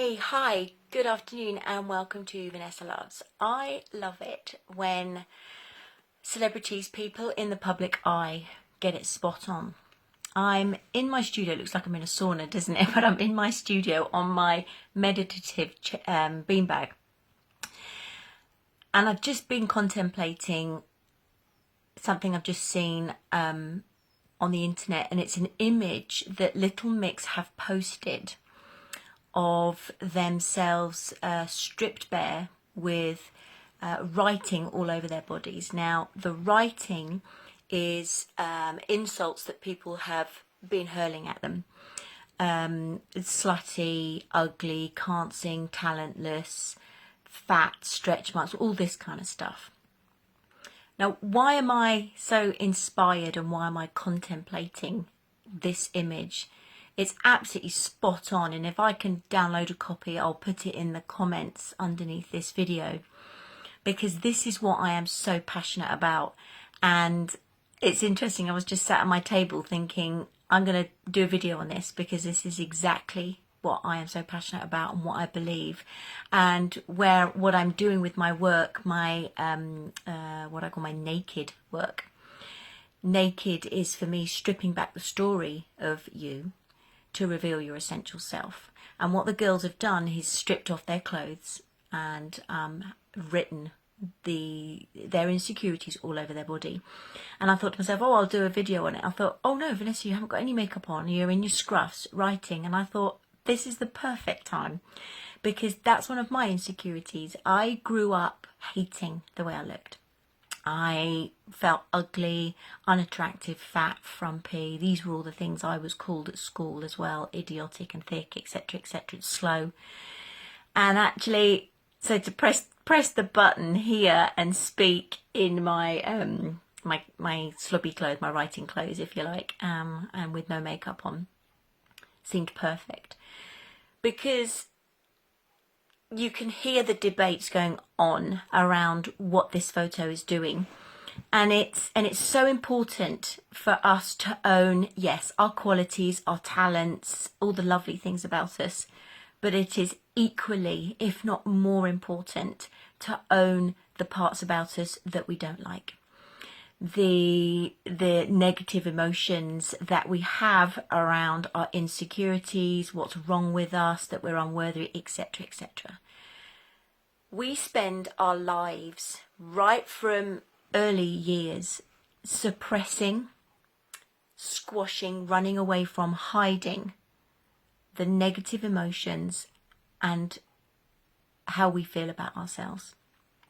Hey, hi, good afternoon and welcome to Vanessa Loves. I love it when celebrities, people in the public eye, get it spot on. I'm in my studio, it looks like I'm in a sauna, doesn't it? But I'm in my studio on my meditative beanbag. And I've just been contemplating something I've just seen on the internet, and it's an image that Little Mix have posted of themselves stripped bare with writing all over their bodies. Now, the writing is insults that people have been hurling at them. Slutty, ugly, can't sing, talentless, fat, stretch marks, all this kind of stuff. Now, why am I so inspired and why am I contemplating this image? It's absolutely spot on, and if I can download a copy, I'll put it in the comments underneath this video, because this is what I am so passionate about. And it's interesting, I was just sat at my table thinking I'm going to do a video on this because this is exactly what I am so passionate about and what I believe, and what I'm doing with my work, my what I call my naked work. Naked is for me stripping back the story of you to reveal your essential self. And what the girls have done is stripped off their clothes and written their insecurities all over their body. And I thought to myself, oh, I'll do a video on it. I thought, oh no, Vanessa, you haven't got any makeup on, you're in your scruffs writing. And I thought, this is the perfect time, because that's one of my insecurities. I grew up hating the way I looked. I felt ugly, unattractive, fat, frumpy. These were all the things I was called at school as well: idiotic and thick, etc., etc., slow. And actually, so to press the button here and speak in my my sloppy clothes, my writing clothes, if you like, and with no makeup on, seemed perfect, because you can hear the debates going on around what this photo is doing. And it's so important for us to own, yes, our qualities, our talents, all the lovely things about us. But it is equally, if not more important, to own the parts about us that we don't like. The negative emotions that we have around our insecurities, what's wrong with us, that we're unworthy, etc., etc. We spend our lives right from early years suppressing, squashing, running away from, hiding the negative emotions and how we feel about ourselves.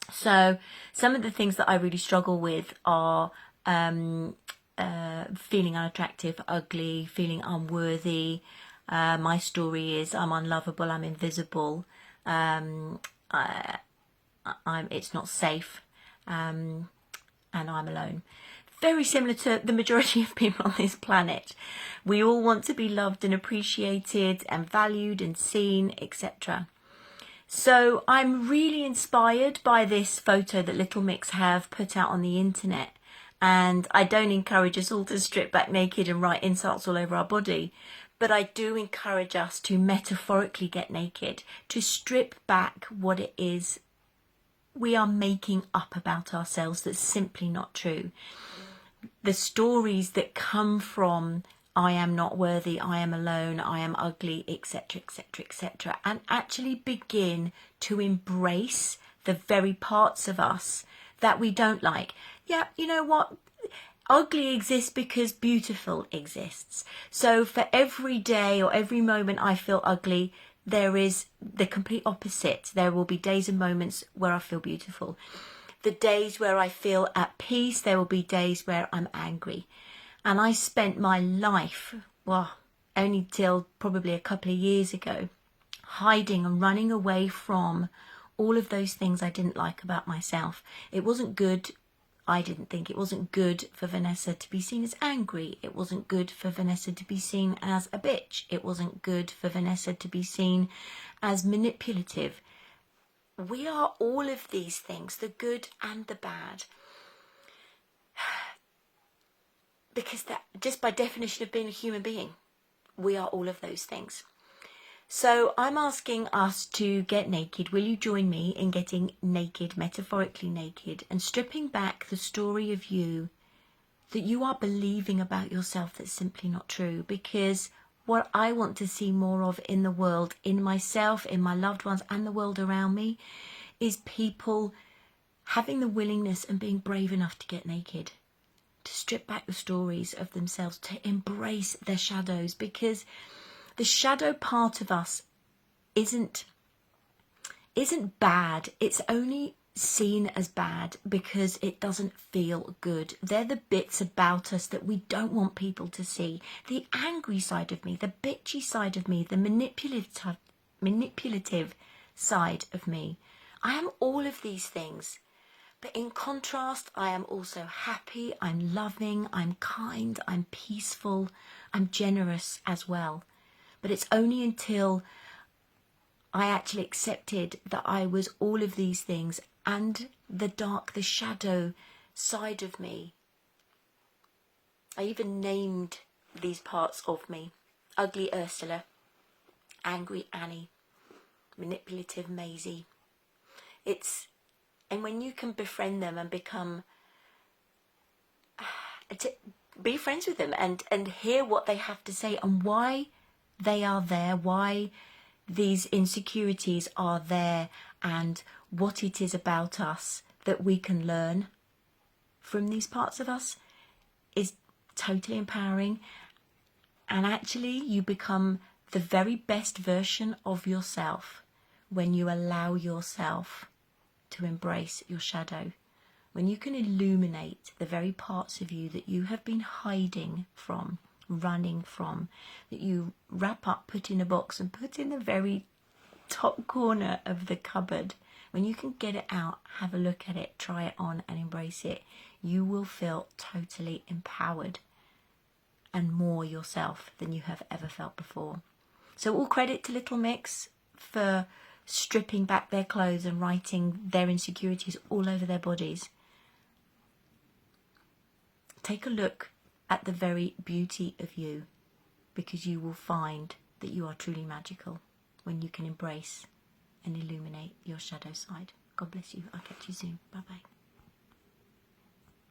So some of the things that I really struggle with are feeling unattractive, ugly, feeling unworthy. My story is I'm unlovable, I'm invisible, it's not safe, and I'm alone. Very similar to the majority of people on this planet. We all want to be loved and appreciated and valued and seen, etc. So I'm really inspired by this photo that Little Mix have put out on the internet. And I don't encourage us all to strip back naked and write insults all over our body. But I do encourage us to metaphorically get naked, to strip back what it is we are making up about ourselves that's simply not true. The stories that come from I am not worthy, I am alone, I am ugly, etc., etc., etc., and actually begin to embrace the very parts of us that we don't like. Yeah, you know what? Ugly exists because beautiful exists. So for every day or every moment I feel ugly, there is the complete opposite. There will be days and moments where I feel beautiful. The days where I feel at peace, there will be days where I'm angry. And I spent my life, well, only till probably a couple of years ago, hiding and running away from all of those things I didn't like about myself. It wasn't good. I didn't think it wasn't good for Vanessa to be seen as angry. It wasn't good for Vanessa to be seen as a bitch. It wasn't good for Vanessa to be seen as manipulative. We are all of these things, the good and the bad. Because that, just by definition of being a human being, we are all of those things. So I'm asking us to get naked. Will you join me in getting naked, metaphorically naked, and stripping back the story of you that you are believing about yourself that's simply not true? Because what I want to see more of in the world, in myself, in my loved ones, and the world around me, is people having the willingness and being brave enough to get naked, to strip back the stories of themselves, to embrace their shadows, because the shadow part of us isn't bad. It's only seen as bad because it doesn't feel good. They're the bits about us that we don't want people to see. The angry side of me, the bitchy side of me, the manipulative side of me. I am all of these things. But in contrast, I am also happy, I'm loving, I'm kind, I'm peaceful, I'm generous as well. But it's only until I actually accepted that I was all of these things and the dark, the shadow side of me. I even named these parts of me: ugly Ursula, angry Annie, manipulative Maisie. And when you can befriend them and be friends with them and hear what they have to say and why they are there, why these insecurities are there, and what it is about us that we can learn from these parts of us, is totally empowering. And actually you become the very best version of yourself when you allow yourself to embrace your shadow. When you can illuminate the very parts of you that you have been hiding from, running from, that you wrap up, put in a box and put in the very top corner of the cupboard. When you can get it out, have a look at it, try it on and embrace it, you will feel totally empowered and more yourself than you have ever felt before. So all credit to Little Mix for stripping back their clothes and writing their insecurities all over their bodies. Take a look at the very beauty of you, because you will find that you are truly magical when you can embrace and illuminate your shadow side. God bless you. I'll catch you soon. Bye bye.